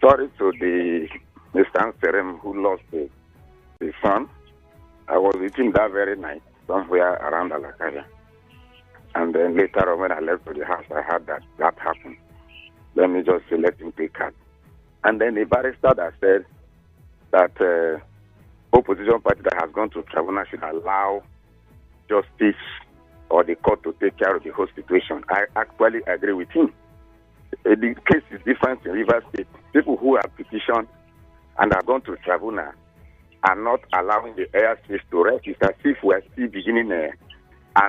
Sorry to the Mr. Serem who lost the son. I was with him that very night, somewhere around Alakaria. And then later on, when I left to the house, I heard that happened. Let me just say, let him take card. And then the barrister that said that opposition party that has gone to tribunal should allow justice or the court to take care of the whole situation. I actually agree with him. The case is different in Rivers State. People who have petitioned and have gone to tribunal are not allowing the airspace to rest. It's as if we're still beginning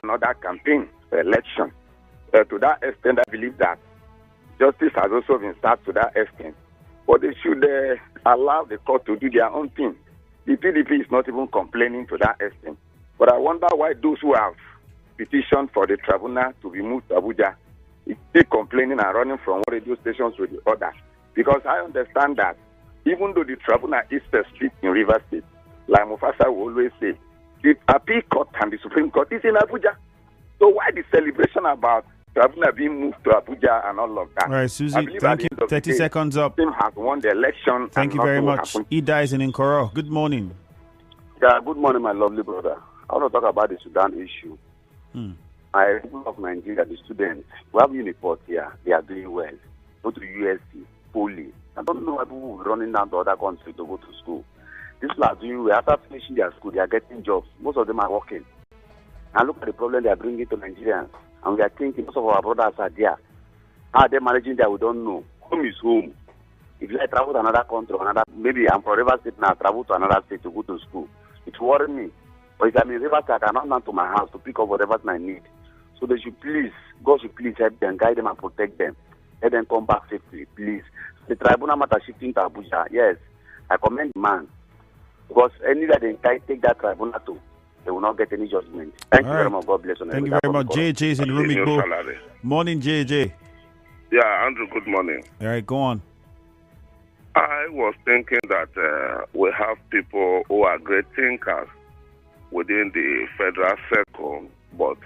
another campaign, election. To that extent, I believe that justice has also been served to that extent. But they should allow the court to do their own thing. The PDP is not even complaining to that extent. But I wonder why those who have petitioned for the tribunal to be moved to Abuja is still complaining and running from one radio station to the other. Because I understand that even though the tribunal is split in Rivers State, like Mufasa will always say, the appeal court and the Supreme Court is in Abuja. So why the celebration about tribunal being moved to Abuja and all of that? All right, Susie, thank you. 30 seconds up. The team has won the election. Thank you very much. Ida is in Nkoro. Good morning. Yeah, good morning, my lovely brother. I want to talk about the Sudan issue. I love Nigeria, the students. We have Uniport here. They are doing well. Go to USC, Poly. I don't know why people are running down to other countries to go to school. These people are doing well. After finishing their school, they are getting jobs. Most of them are working. And look at the problem they are bringing to Nigerians. And we are thinking most of our brothers are there. How are they managing that? We don't know. Home is home. If I travel to another country, maybe I'm from River State now, travel to another state to go to school, it worries me. But if I'm in River State, I cannot run to my house to pick up whatever I need. So they should please, God should please help them, guide them and protect them. Let them come back safely, please. The tribunal matter shifting to Abuja, yes, I commend the man. Because anywhere they take that tribunal to, they will not get any judgment. Thank you very much. God bless you. Thank you very much. JJ is in Rumiko. Morning, JJ. Yeah, Andrew, good morning. All right, go on. I was thinking that we have people who are great thinkers within the federal circle, but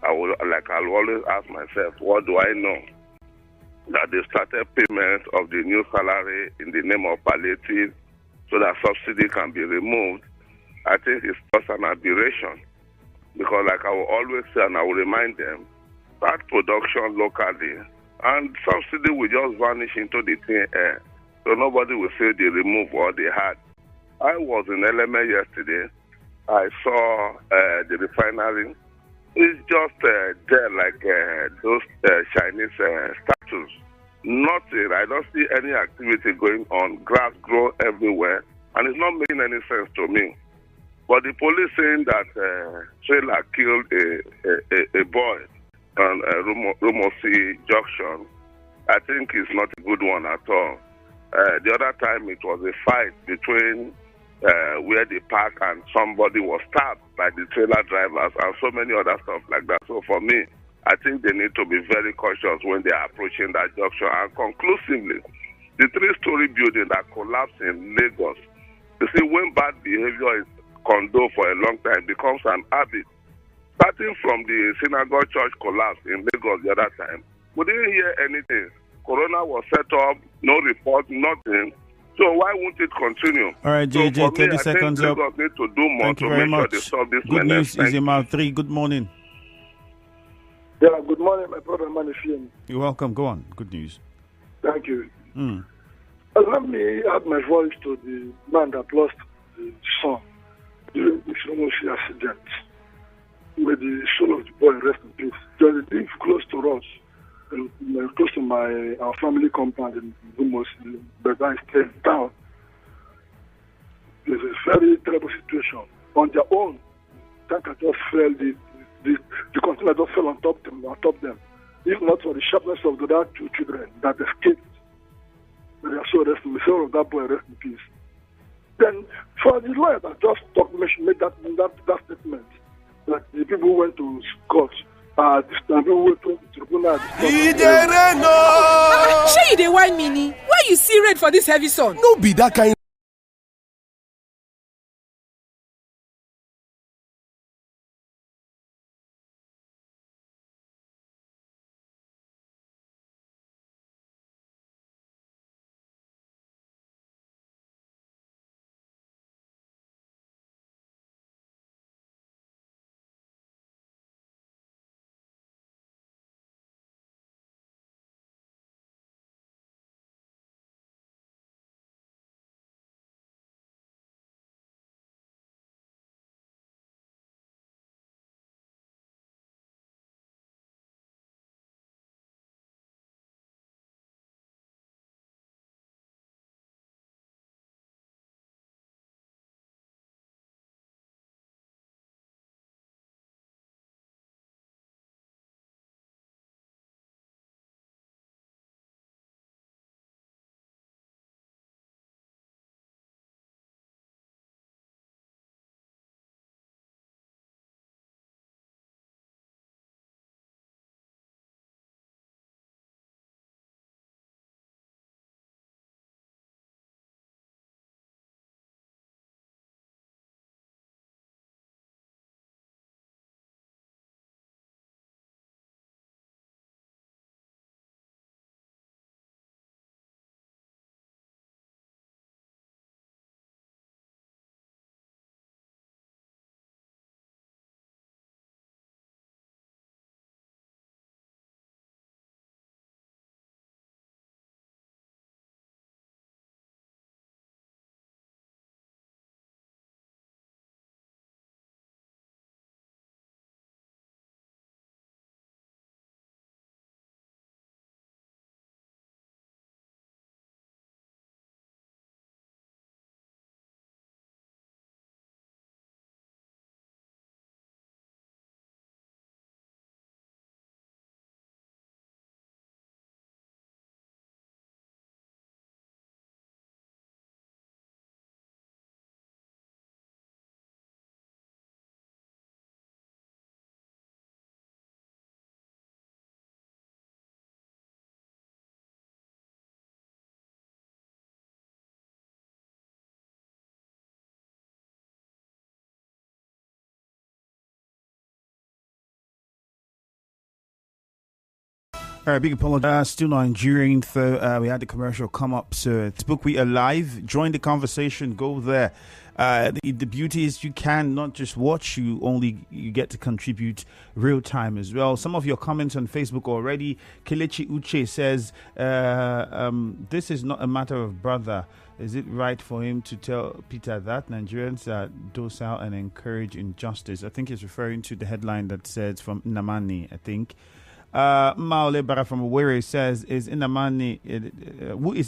I'll always ask myself, what do I know? That they started payment of the new salary in the name of palliative so that subsidy can be removed. I think it's just an aberration, because like I will always say, and I will remind them, start production locally, and subsidy will just vanish into the thin air. So nobody will say they remove what they had. I was in LMA yesterday. I saw the refinery. It's just there like those Chinese statues. Nothing. I don't see any activity going on. Grass grow everywhere, and it's not making any sense to me. But the police saying that trailer killed a boy on Rumosi Junction, I think it's not a good one at all. The other time it was a fight between where they park and somebody was stabbed by the trailer drivers and so many other stuff like that. So for me, I think they need to be very cautious when they are approaching that junction. And conclusively, the 3-story building that collapsed in Lagos, you see, when bad behavior is condoned for a long time, it becomes an habit. Starting from the synagogue church collapse in Lagos the other time, we didn't hear anything. Corona was set up, no report, nothing. So why won't it continue? All right, JJ, so 30 seconds up. Need to do more Thank you to very make much. sure they solve this Good menace. news is in mouth 3. Good morning. Yeah, good morning, my brother Manifian. You're welcome. Go on. Good news. Thank you. Mm. Let me add my voice to the man that lost the son during this Rumosi accident. May the soul of the boy rest in peace. Because it is close to us, and close to our family compound in Rumosi, but I stayed down. It's a very terrible situation. On their own, tanker just fell, the container just fell on top them. If not for the sharpness of the other 2 children that escaped, they are so rest in the soul of that boy rest in peace. Then, for the lawyer that just made that statement, that the people who went to court, the people who went to tribunal, Shey you dey whine me ni? Why you see red for this heavy sun? No be that kind All right, big apologies. Still Nigerian, though. We had the commercial come up. So, Facebook, we are live. Join the conversation. Go there. The beauty is you can not just watch, you get to contribute real time as well. Some of your comments on Facebook already. Kelechi Uche says, this is not a matter of brother. Is it right for him to tell Peter that Nigerians are docile and encourage injustice? I think he's referring to the headline that says from Nnamani, I think. Maole Bara from Owerri says, who is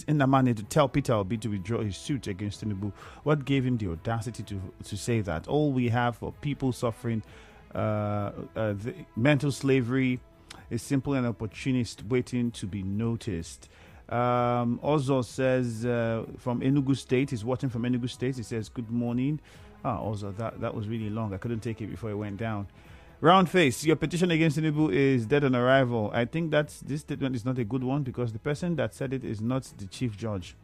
Nnamani to tell Peter Obi to withdraw his suit against Tinubu? What gave him the audacity to say that? All we have for people suffering the mental slavery is simply an opportunist waiting to be noticed. Ozo says from Enugu State, he's watching from Enugu State. He says, good morning. Ozo, that was really long. I couldn't take it before it went down. Round face, your petition against Tinubu is dead on arrival. I think this statement is not a good one because the person that said it is not the chief judge.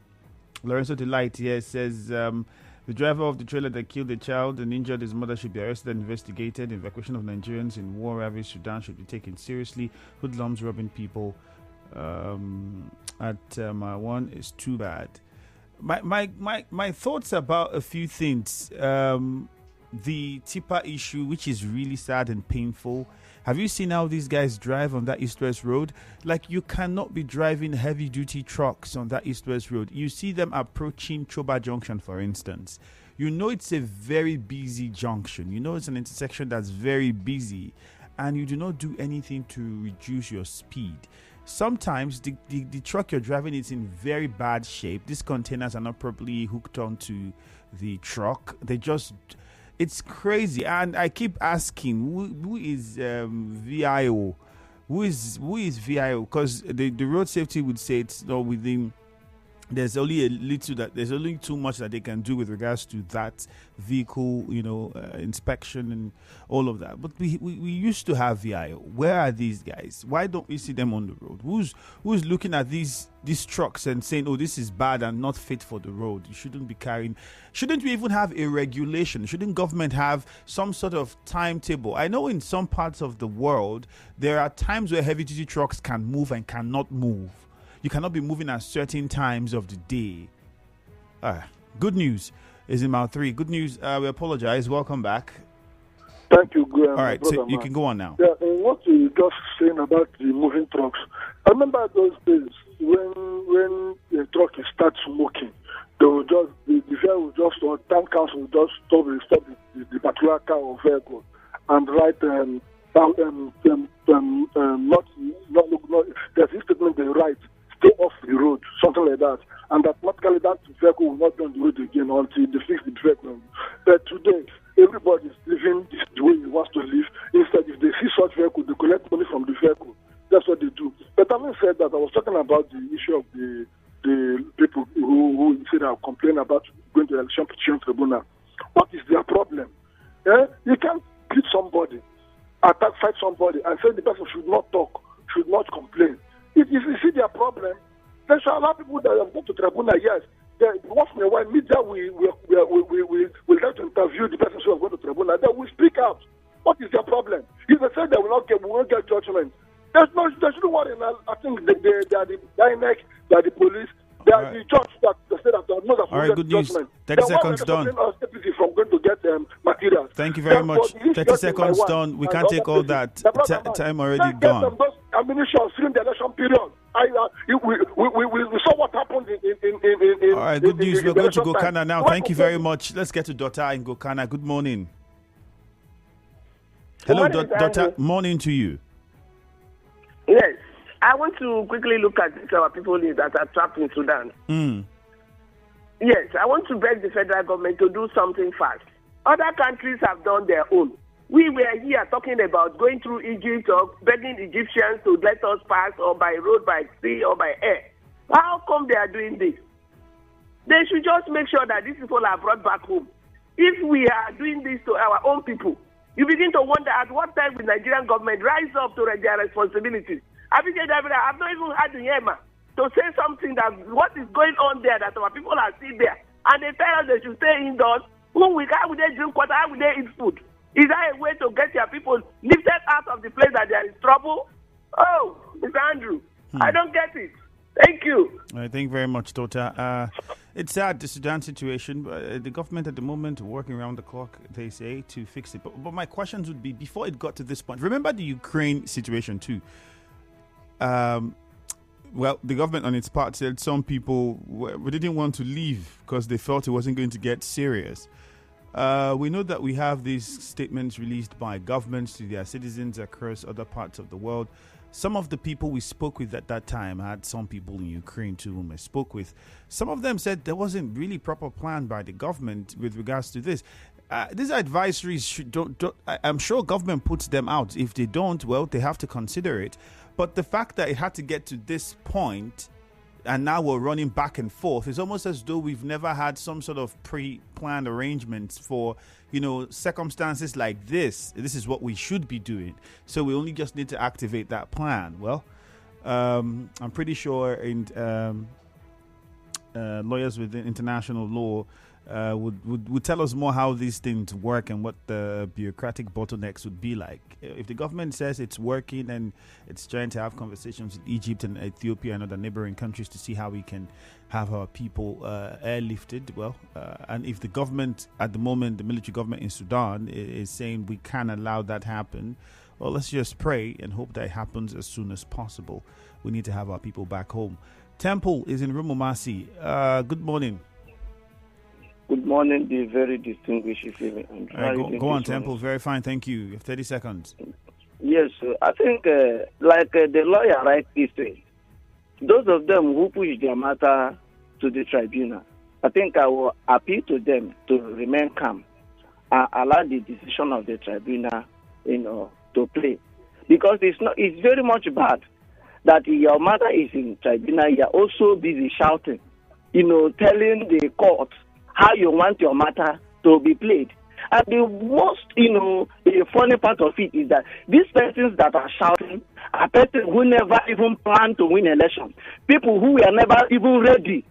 Lorenzo Delight here says the driver of the trailer that killed the child and injured his mother should be arrested and investigated. The evacuation of Nigerians in war-ravaged Sudan should be taken seriously. Hoodlums robbing people at one is too bad. My thoughts about a few things. The tipper issue, which is really sad and painful. Have you seen how these guys drive on that East-West road? Like, you cannot be driving heavy-duty trucks on that East-West road. You see them approaching Choba Junction, for instance. You know it's a very busy junction. You know it's an intersection that's very busy. And you do not do anything to reduce your speed. Sometimes the truck you're driving is in very bad shape. These containers are not properly hooked onto the truck. It's crazy, and I keep asking, who is VIO? Who is VIO? Because the road safety would say it's not within. There's only too much that they can do with regards to that vehicle, inspection and all of that. But we used to have VIO. Where are these guys? Why don't we see them on the road? Who's looking at these trucks and saying, oh, this is bad and not fit for the road? You shouldn't be carrying. Shouldn't we even have a regulation? Shouldn't government have some sort of timetable? I know in some parts of the world there are times where heavy duty trucks can move and cannot move. You cannot be moving at certain times of the day. Good news is in mile 3. Good news. We apologize. Welcome back. Thank you, Graham. All right, so you can go on now. Yeah, and what you just saying about the moving trucks. I remember those days when the truck starts smoking. They will just the vehicle will just or town council will just stop the particular car or vehicle and write not there's this statement they write. Stay off the road, something like that. And automatically that vehicle will not be on the road again until they fix the vehicle. But today, everybody is living the way he wants to live. Instead, if they see such vehicle, they collect money from the vehicle. That's what they do. But having said that, I was talking about the issue of the people who say they are complaining about going to the election petition tribunal. What is their problem? You can't beat somebody, fight somebody, and say the person should not talk, should not complain. If you see their problem, they should allow people that have gone to tribunal, yes. Once in a while, media will like to interview the person who has gone to tribunal. They will speak out. What is their problem? If they say they will not get judgment, they shouldn't worry. I think they are the INEC, they are the police, they are the judge that say that they are not all right, good news. 30 seconds done. From going to get materials. Thank you very much. 30 seconds done. We can't take all that. Time already gone. Ammunition during the election period. We saw what happened in all right, good news. We're going to Gokana now. Thank you very much. Let's get to Dota in Gokana. Good morning. Hello, Dota. Morning to you. Yes. I want to quickly look at our people that are trapped in Sudan. Yes, I want to beg the federal government to do something fast. Other countries have done their own. We were here talking about going through Egypt or begging Egyptians to let us pass or by road, by sea, or by air. How come they are doing this? They should just make sure that these people are brought back home. If we are doing this to our own people, you begin to wonder at what time will Nigerian government rise up to their responsibilities. I've not even had the Yema to say something that what is going on there, that our people are still there. And they tell us they should stay indoors. How will they drink water? How will they eat food? Is that a way to get your people lifted out of the place that there is trouble? Oh, Mr. Andrew. I don't get it. Thank you. Thank you very much, Tota. It's sad, the Sudan situation. The government at the moment working around the clock, they say, to fix it. But my questions would be, before it got to this point, remember the Ukraine situation too. Well, the government on its part said some people didn't want to leave because they felt it wasn't going to get serious. We know that we have these statements released by governments to their citizens across other parts of the world. Some of the people we spoke with at that time, I had some people in Ukraine too whom I spoke with. Some of them said there wasn't really proper plan by the government with regards to this. These advisories I'm sure government puts them out. If they don't, well, they have to consider it. But the fact that it had to get to this point and now we're running back and forth, it's almost as though we've never had some sort of pre-planned arrangements for, circumstances like this. This is what we should be doing. So we only just need to activate that plan. Well, I'm pretty sure lawyers within international law would tell us more how these things work and what the bureaucratic bottlenecks would be like. If the government says it's working and it's trying to have conversations with Egypt and Ethiopia and other neighboring countries to see how we can have our people airlifted, and if the government at the moment, the military government in Sudan is saying we can't allow that happen, well, let's just pray and hope that it happens as soon as possible. We need to have our people back home. Temple is in Rumumasi. Good morning. Good morning, the very distinguished evening. Go on, Temple. Very fine, thank you. You have 30 seconds. Yes, I think, the lawyer rightly said, those of them who push their matter to the tribunal, I think I will appeal to them to remain calm and allow the decision of the tribunal, to play. Because it's very much bad that your matter is in tribunal, you're also busy shouting, telling the court how you want your matter to be played. And the most, the funny part of it is that these persons that are shouting are persons who never even planned to win election. People who were never even ready.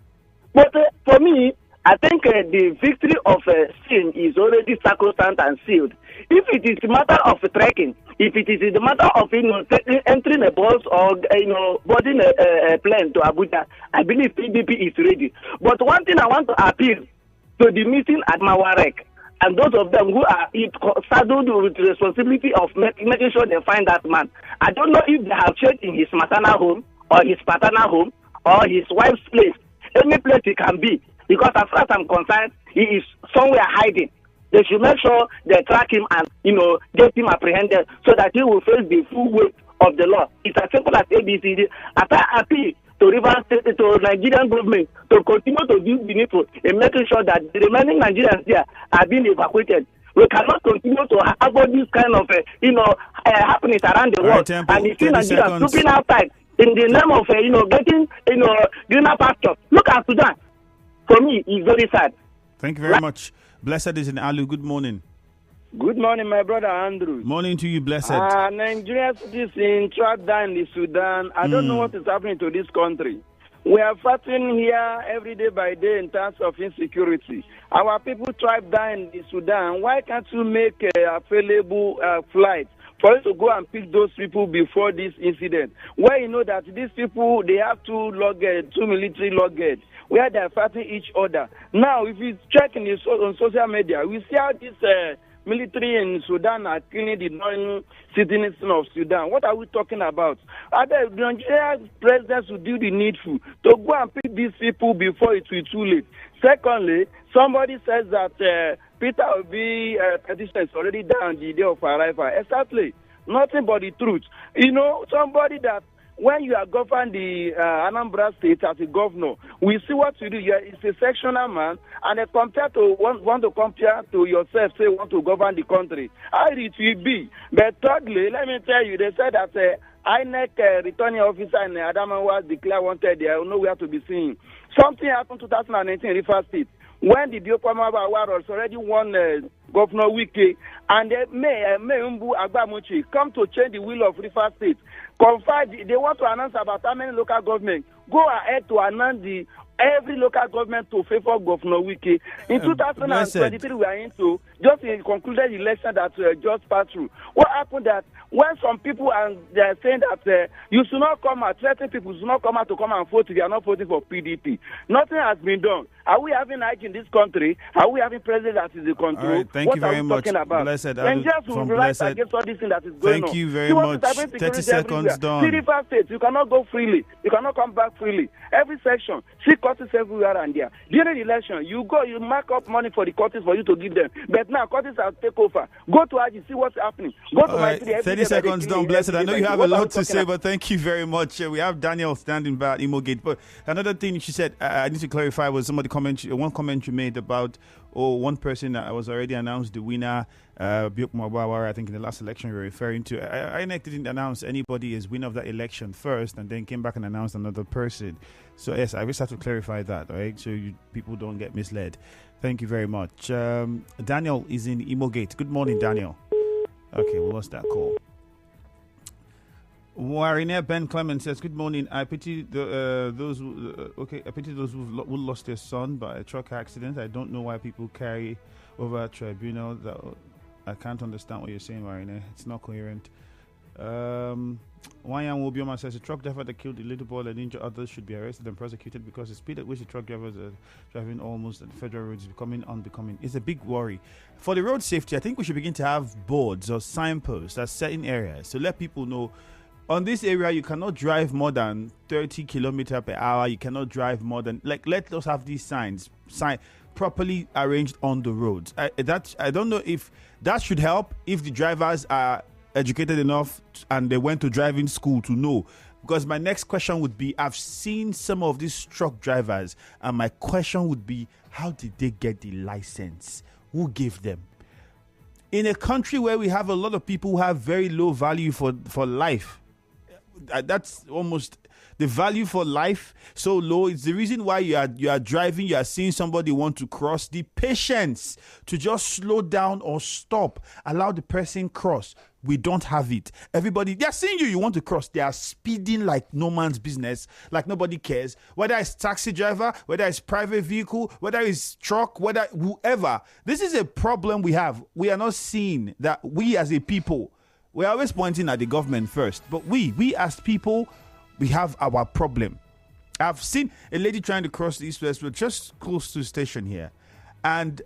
But for me, I think the victory of sin is already sacrosanct and sealed. If it is a matter of trekking, if it is the matter of entering a bus or boarding a plane to Abuja, I believe PDP is ready. But one thing I want to appeal to the meeting at Mawarek and those of them who are saddled with the responsibility of making sure they find that man. I don't know if they have checked in his maternal home or his paternal home or his wife's place, any place he can be, because as far as I'm concerned, he is somewhere hiding. They should make sure they track him and, get him apprehended so that he will face the full weight of the law. It's as simple as ABCD. As I appeal to Rivers State, to Nigerian government to continue to do the needful in making sure that the remaining Nigerians there are being evacuated. We cannot continue to have all these kind of, happenings around the world. Right, and you see Nigerians stooping outside in the name of, getting, greener pasture. Look at Sudan. For me, it's very sad. Thank you very much. Blessed is in Alu. Good morning. Good morning, my brother Andrew. Morning to you, Blessed. Nigerian citizens trapped down in the Sudan. I don't know what is happening to this country. We are fighting here every day by day in terms of insecurity. Our people trapped down in the Sudan. Why can't you make available flights for us to go and pick those people before this incident? Where you know that these people, they have two military luggage, where they are fighting each other. Now, if you check on social media, we see how this military in Sudan are killing the non-citizens of Sudan. What are we talking about? The Nigerian president should do the needful to go and pick these people before it will be too late. Secondly, somebody says that Peter Obi petition is already down the day of arrival. Exactly. Nothing but the truth. Somebody that when you are governing the Anambra State as a governor, we see what you do. It's a sectional man, and want to compare to yourself, say want to govern the country. How it will be. But thirdly, let me tell you, they said that INEC returning officer in Adamawa declared wanted. They are nowhere to be seen. Something happened in 2019 in Rivers State when the Biopama Awards already won Governor Wike, and May Umbu Agbamuchi come to change the will of Rivers State. They want to announce about how many local governments. Go ahead to announce every local government to favor Governor Wike. In 2023, we are into just a concluded election that just passed through. What happened that When some people they are saying that you should not come out, certain people should not come out to come and vote if you are not voting for PDP. Nothing has been done. Are we having IG in this country? Are we having president that is in control? All right, thank you very much. Blessed. And just to rise against all this thing that is going on. Thank you very much. 30 seconds done. 35 states, you cannot go freely. You cannot come back freely. Every section, see courses everywhere and there. During the election, you go, you mark up money for the courses for you to give them. But now courses have take over. Go to IG, see what's happening. Go to my city. 30 seconds done, Blessed. I know you have a lot to say, but thank you very much. We have Daniel standing by at Imogate. But another thing she said, I need to clarify, was one comment you made about one person that was already announced the winner, Biok Mwabawara, I think in the last election you're referring to. INEC didn't announce anybody as winner of that election first and then came back and announced another person. So yes, I just have to clarify that, right? So people don't get misled. Thank you very much. Daniel is in Imogate. Good morning, Daniel. Okay, we lost that call. Wariner Ben Clement says, "Good morning. I pity those who lost their son by a truck accident. I don't know why people carry over a tribunal. That I can't understand what you're saying, Wariner. It's not coherent." Wanyan Wobioma says, "A truck driver that killed the little boy and injured others should be arrested and prosecuted because the speed at which the truck drivers are driving almost at the federal roads is becoming unbecoming. It's a big worry. For the road safety, I think we should begin to have boards or signposts at certain areas to let people know." On this area, you cannot drive more than 30 kilometers per hour. You cannot drive more than, let us have these signs properly arranged on the roads. I don't know if that should help if the drivers are educated enough and they went to driving school to know. Because my next question would be, I've seen some of these truck drivers, and my question would be, how did they get the license? Who gave them? In a country where we have a lot of people who have very low value for life, that's almost the value for life so low. It's the reason why you are driving, you are seeing somebody want to cross, the patience to just slow down or stop, allow the person cross. We don't have it. Everybody, they are seeing you want to cross, they are speeding like no man's business, like nobody cares, whether it's taxi driver, whether it's private vehicle, whether it's truck, whether whoever. This is a problem we have. We are not seeing that we as a people, we're always pointing at the government first, but we as people, we have our problem. I've seen a lady trying to cross the East-West Road just close to the station here, and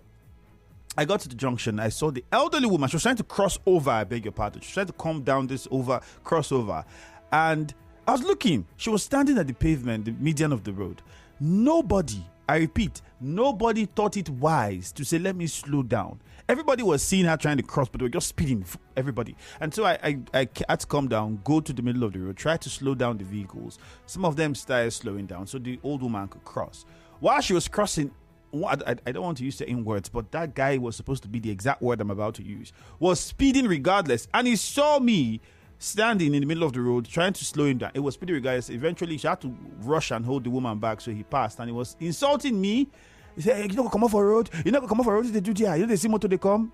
I got to the junction. I saw the elderly woman. She was trying to cross over. I beg your pardon. She was trying to come down this crossover, and I was looking. She was standing at the pavement, the median of the road. Nobody, I repeat, nobody thought it wise to say, "Let me slow down." Everybody was seeing her trying to cross, but they were just speeding, everybody. And so I had to come down, go to the middle of the road, try to slow down the vehicles. Some of them started slowing down so the old woman could cross. While she was crossing, I don't want to use certain words, but that guy was supposed to be the exact word I'm about to use, was speeding regardless. And he saw me standing in the middle of the road, trying to slow him down. It was speeding regardless. Eventually, she had to rush and hold the woman back, so he passed. And he was insulting me. He said, "Hey, you're not going to come off a road. You're not going to come off a road. They do there. You know, they see motor, they come."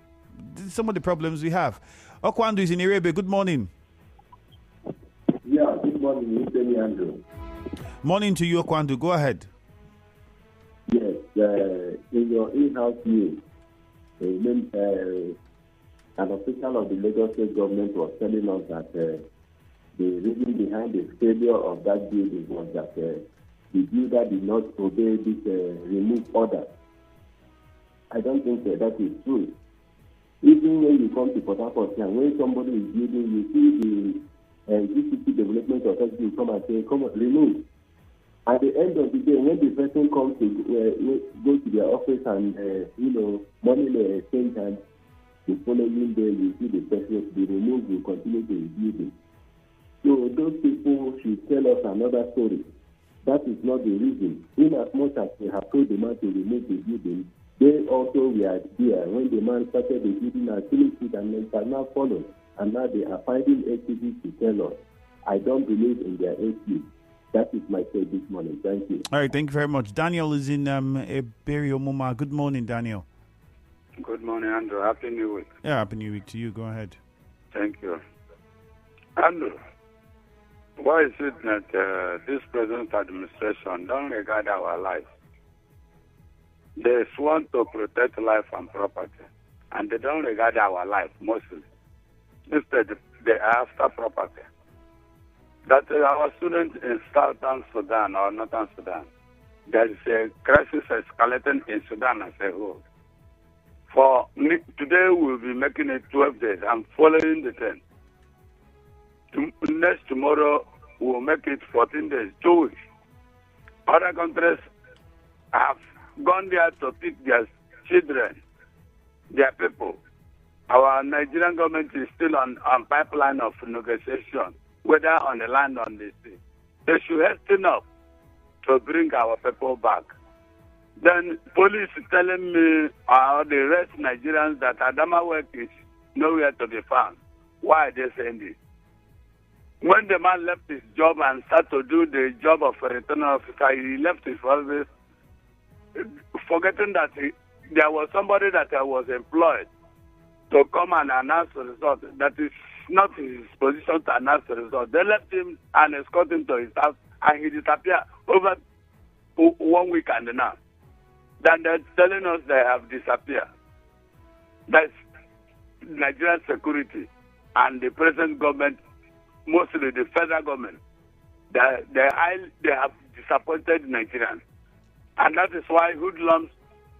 This is some of the problems we have. Okwandu is in Irebe. Good morning. Yeah, good morning, Mr. Andrew. Morning to you, Okwandu. Go ahead. Yes, in your in-house news, an official of the Lagos State government was telling us that the reason behind the failure of that building was that the builder did not obey this remove order. I don't think that is true. Even when you come to Port Harcourt and when somebody is building, you see the GCC Development Authority will come and say, "Come on, remove." At the end of the day, when the person comes to go to their office and money may exchange hands, the following day you see the person be removed, will continue to rebuild it. So those people should tell us another story. That is not the reason. In as much as they have told the man to remove the building, they also were there when the man started the building and finished it, and then have now followed. And now they are finding excuses to tell us. I don't believe in their excuse. That is my take this morning. Thank you. All right, thank you very much. Daniel is in Eberio Muma. Good morning, Daniel. Good morning, Andrew. Happy New Week. Yeah, Happy New Week to you. Go ahead. Thank you. Andrew, why is it that this present administration don't regard our life? They sworn to protect life and property, and they don't regard our life mostly. Instead, they are after property. That our students in Southern Sudan or Northern Sudan, there is a crisis escalating in Sudan as a whole. For today, we'll be making it 12 days. I'm following the 10. Next tomorrow, we'll make it 14 days, 2 weeks. Other countries have gone there to pick their children, their people. Our Nigerian government is still on pipeline of negotiation, whether on the land or on the sea. They should hasten up to bring our people back. Then police is telling me, the rest Nigerians, that Adama work is nowhere to be found. Why are they saying this? When the man left his job and started to do the job of a return officer, he left his office, forgetting that there was somebody that was employed to come and announce the result. That is not his position to announce the result. They left him and escorted him to his house, and he disappeared over 1 week and a half. Then they're telling us they have disappeared. That's Nigerian security and the present government, mostly the federal government. They have disappointed Nigerians. And that is why hoodlums,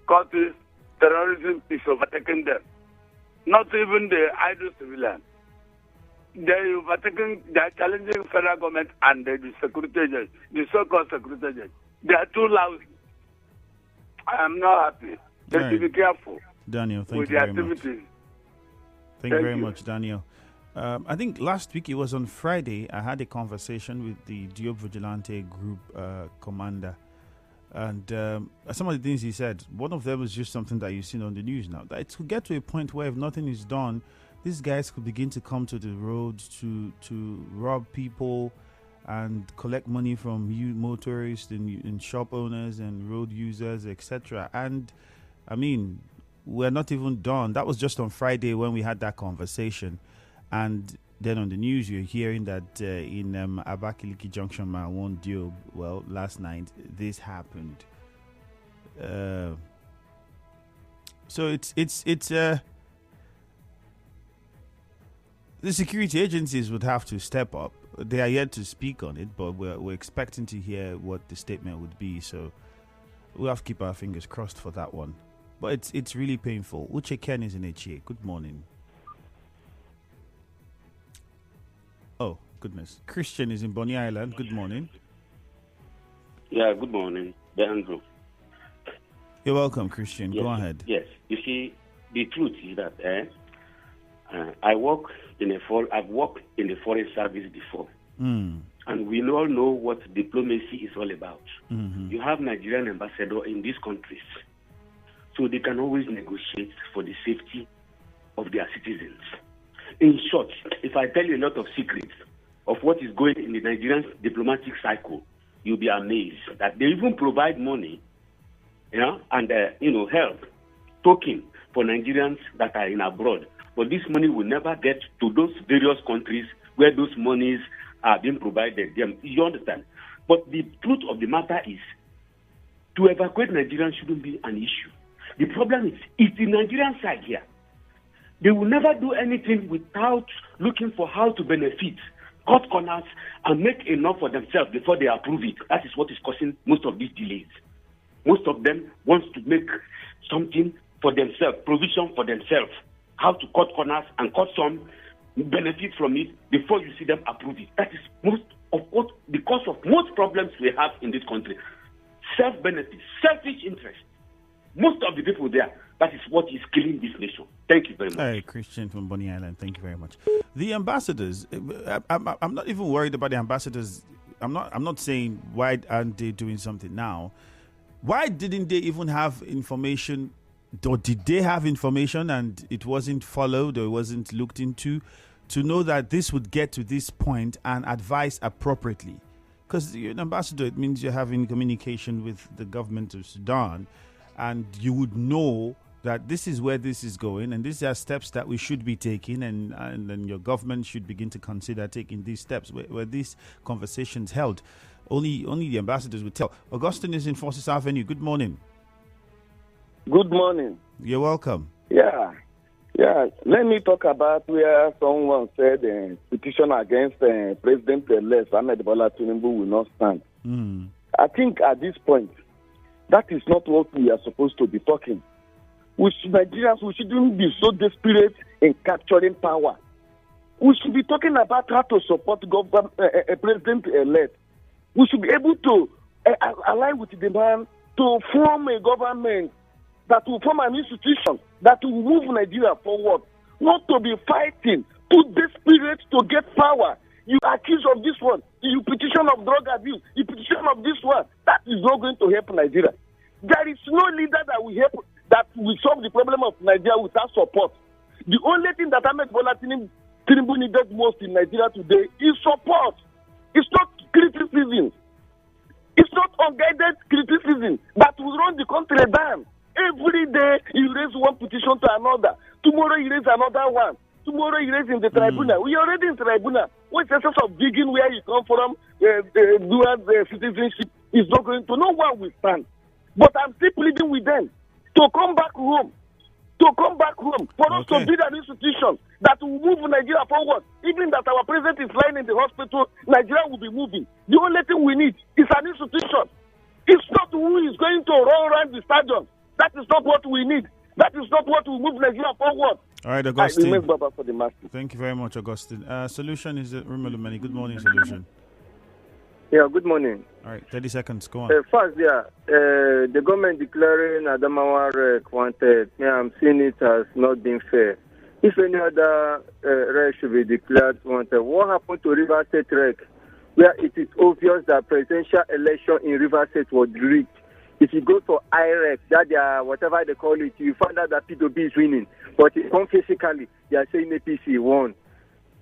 cultists, terrorism is overtaking them. Not even the idle civilians. They're challenging federal government and the security agents, the so-called security agents. They are too lousy. I am not happy. They should be careful. Daniel, thank with you very activities. much. Thank you very much, Daniel. I think last week, it was on Friday, I had a conversation with the Diop Vigilante Group commander. And some of the things he said, one of them was just something that you've seen on the news now. That it could get to a point where if nothing is done, these guys could begin to come to the roads to rob people and collect money from motorists and shop owners and road users, etc. And, I mean, we're not even done. That was just on Friday when we had that conversation. And then on the news, you're hearing that in Abakiliki Junction, Mawon Diop, well, last night, this happened. So it's the security agencies would have to step up. They are yet to speak on it, but we're expecting to hear what the statement would be. So we'll have to keep our fingers crossed for that one. But it's really painful. Uche Ken is in HA. Good morning. Oh, goodness. Christian is in Bonny Island. Good morning. Yeah, good morning. Andrew. You're welcome, Christian. Yes, go ahead. Yes. You see, the truth is that I've worked in the foreign service before. Mm. And we all know what diplomacy is all about. Mm-hmm. You have Nigerian ambassador in these countries. So they can always negotiate for the safety of their citizens. In short, if I tell you a lot of secrets of what is going in the Nigerian diplomatic cycle, you'll be amazed that they even provide money, and help, token for Nigerians that are in abroad. But this money will never get to those various countries where those monies are being provided. You understand? But the truth of the matter is, to evacuate Nigerians shouldn't be an issue. The problem is, it's the Nigerian side here. They will never do anything without looking for how to benefit, cut corners, and make enough for themselves before they approve it. That is what is causing most of these delays. Most of them want to make something for themselves, provision for themselves, how to cut corners and cut some benefit from it before you see them approve it. That is the cause of most problems we have in this country. Self-benefit, selfish interest. Most of the people there, that is what is killing this nation. Thank you very much. Hey, Christian from Bonny Island, thank you very much. The ambassadors, I'm not even worried about the ambassadors. I'm not saying why aren't they doing something now. Why didn't they even have information, or did they have information and it wasn't followed or it wasn't looked into to know that this would get to this point and advise appropriately? Because you're an ambassador, it means you're having communication with the government of Sudan, and you would know that this is where this is going and these are steps that we should be taking, and then your government should begin to consider taking these steps where these conversations held. Only the ambassadors would tell. Augustine is in Forces Avenue. Good morning. Good morning. You're welcome. Yeah. Yeah, let me talk about where someone said petition against President-elect Ahmed Bola Tinubu will not stand. I think at this point, that is not what we are supposed to be talking. Nigerians, we shouldn't be so desperate in capturing power. We should be talking about how to support President-elect. We should be able to align with the man to form a government that will form an institution that will move Nigeria forward, not to be fighting, too desperate to get power. You accuse of this one, you petition of drug abuse, you petition of this one. That is not going to help Nigeria. There is no leader that will help, that will solve the problem of Nigeria without support. The only thing that Ahmed Bola Tinubu needed most in Nigeria today is support. It's not criticism. It's not unguided criticism that will run the country down. Every day you raise one petition to another. Tomorrow you raise another one. Tomorrow you raise in the tribunal. We are already in tribunal. What's the sense of digging where you come from? Dual citizenship is not going to. No one will stand. But I'm still pleading with them to come back home. To come back home for us to build an institution that will move Nigeria forward. Even that our president is lying in the hospital, Nigeria will be moving. The only thing we need is an institution. It's not who is going to run around the stadium. That is not what we need. That is not what will move Nigeria forward. All right, Augustine. For the Thank you very much, Augustine. Solution is Rumulumani. Good morning, Solution. Yeah, good morning. All right, 30 seconds. Go on. First, the government declaring Adamawa wreck wanted. I'm seeing it as not being fair. If any other wreck should be declared wanted, what happened to River State wreck, where it is obvious that presidential election in River State was rigged? If you go for IREC, that they are, whatever they call it, you find out that P2B is winning. But physically, they are saying APC won.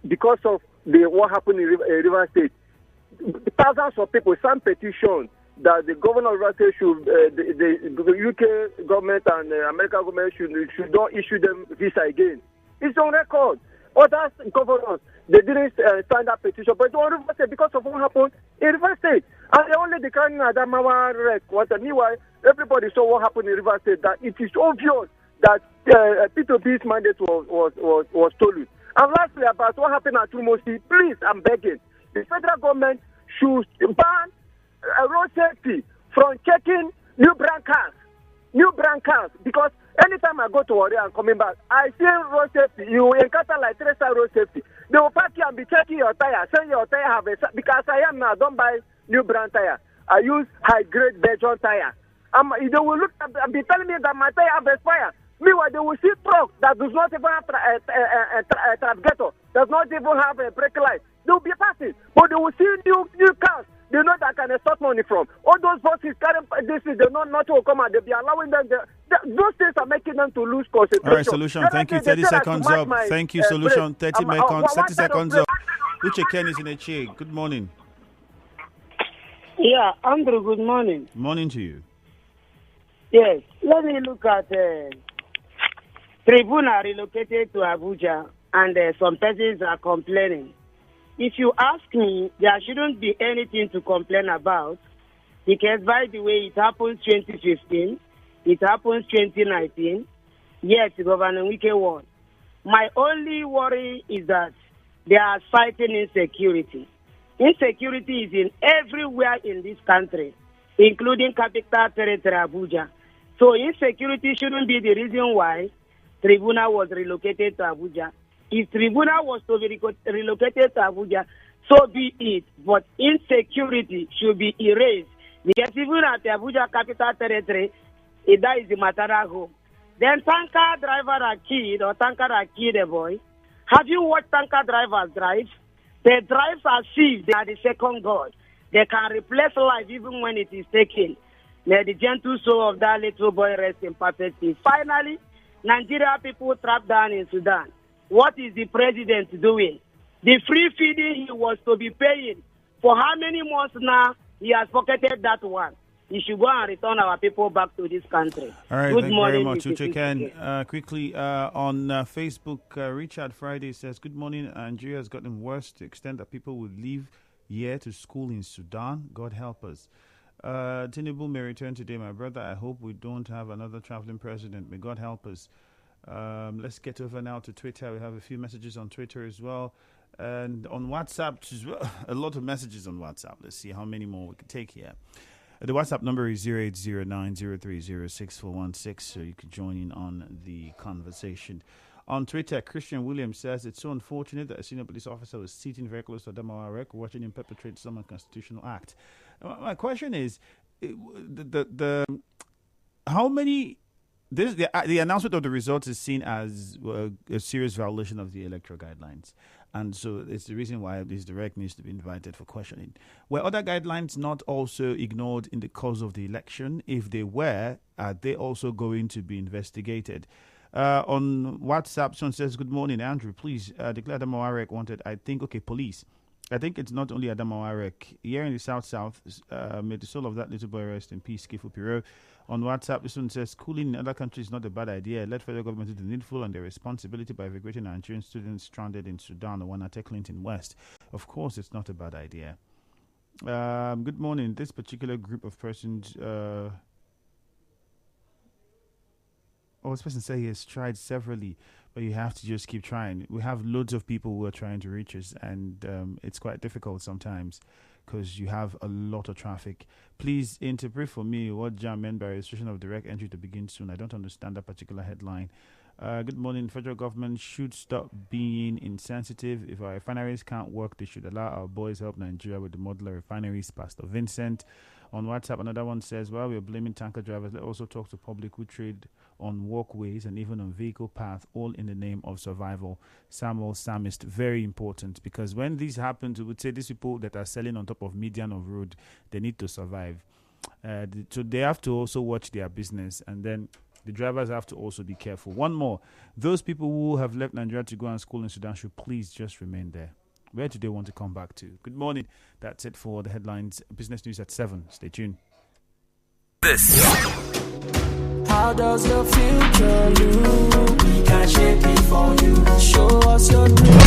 Because of what happened in River State, thousands of people signed petition that the governor of River State should, the UK government and the American government should not issue them visa again. It's on record. Other governors, they didn't sign that petition, but it's on River State because of what happened in River State. And they only declaring Adamawa wreck. Meanwhile, everybody saw what happened in River State, that it is obvious that P2B's mandate was stolen. And lastly, about what happened at Tumosi, please, I'm begging, the federal government should ban road safety from checking new brand cars, because anytime I go to Warrior and coming back, I see road safety. You encounter like 3-star road safety. They will park you and be checking your tire, saying your tire have a, because I am now, don't buy new brand tire. I use high-grade Belgian tire. They will look and be telling me that my tire have expired. Meanwhile, they will see truck that does not even have a transgator, does not even have a brake light. They will be passing, but they will see new cars. They know that can extort money from. All those buses carrying this is they know not to come and they'll be allowing them. Those things are making them to lose concentration. All right, Solution. Thank you. 30 seconds up. Thank you, Solution. 30 seconds up. Uche Ken is in a chair. Good morning. Yeah, Andrew, good morning. Morning to you. Yes, let me look at Tribuna relocated to Abuja, and some persons are complaining. If you ask me, there shouldn't be anything to complain about, because by the way, it happens 2015, it happens 2019, yet Governor Wike won. My only worry is that they are fighting insecurity. Insecurity is in everywhere in this country, including capital territory Abuja. So insecurity shouldn't be the reason why Tribunal was relocated to Abuja. If Tribunal was to be relocated to Abuja, so be it. But insecurity should be erased. Because even at the Abuja capital territory, that is the maternal home. Then tanker driver are killed, or tanker are killed a boy. Have you watched tanker drivers drive? They drive as if they are the second God. They can replace life even when it is taken. May the gentle soul of that little boy rest in perfect peace. Finally, Nigeria people trapped down in Sudan. What is the president doing? The free feeding he was to be paying. For how many months now he has pocketed that one? He should go and return our people back to this country. All right, good thank morning, you very much, Uche Ken. Quickly, on Facebook, Richard Friday says, good morning. Nigeria has gotten worse to the extent that people would leave here to school in Sudan. God help us. Tinubu may return today, my brother. I hope we don't have another traveling president. May God help us. Let's get over now to Twitter. We have a few messages on Twitter as well. And on WhatsApp as well. A lot of messages on WhatsApp. Let's see how many more we can take here. The WhatsApp number is 0809-030-6416, so you can join in on the conversation. On Twitter, Christian Williams says, it's so unfortunate that a senior police officer was sitting very close to Adamawa Rek, watching him perpetrate some unconstitutional act. My question is, how many... The announcement of the results is seen as a serious violation of the electoral guidelines. And so it's the reason why this direct needs to be invited for questioning. Were other guidelines not also ignored in the course of the election? If they were, are they also going to be investigated? On WhatsApp, someone says, good morning, Andrew. Please declare Adamawa Rek wanted. I think, police. I think it's not only Adamawa Rek. Here in the South, may the soul of that little boy rest in peace, Kifu Piro. On WhatsApp, this one says, schooling in other countries is not a bad idea. Let federal government do the needful and their responsibility by evacuating Nigerian students stranded in Sudan or Wanate Clinton West. Of course, it's not a bad idea. Good morning. This particular group of persons... this person says he has tried severally, but you have to just keep trying. We have loads of people who are trying to reach us, and it's quite difficult sometimes because you have a lot of traffic. Please interpret for me what Jam meant by restriction of direct entry to begin soon. I don't understand that particular headline. Good morning. Federal government should stop being insensitive. If our refineries can't work, they should allow our boys help Nigeria with the modular refineries. Pastor Vincent. On WhatsApp, another one says, while we're blaming tanker drivers, let's also talk to public who trade on walkways and even on vehicle paths, all in the name of survival. Samuel Samist, very important, because when this happens, we would say these people that are selling on top of median of road, they need to survive. So they have to also watch their business, and then the drivers have to also be careful. One more, those people who have left Nigeria to go and school in Sudan should please just remain there. Where do they want to come back to? Good morning. That's it for the headlines. Business News at 7. Stay tuned. How does the future look? We can shape it for you. Show us your dream.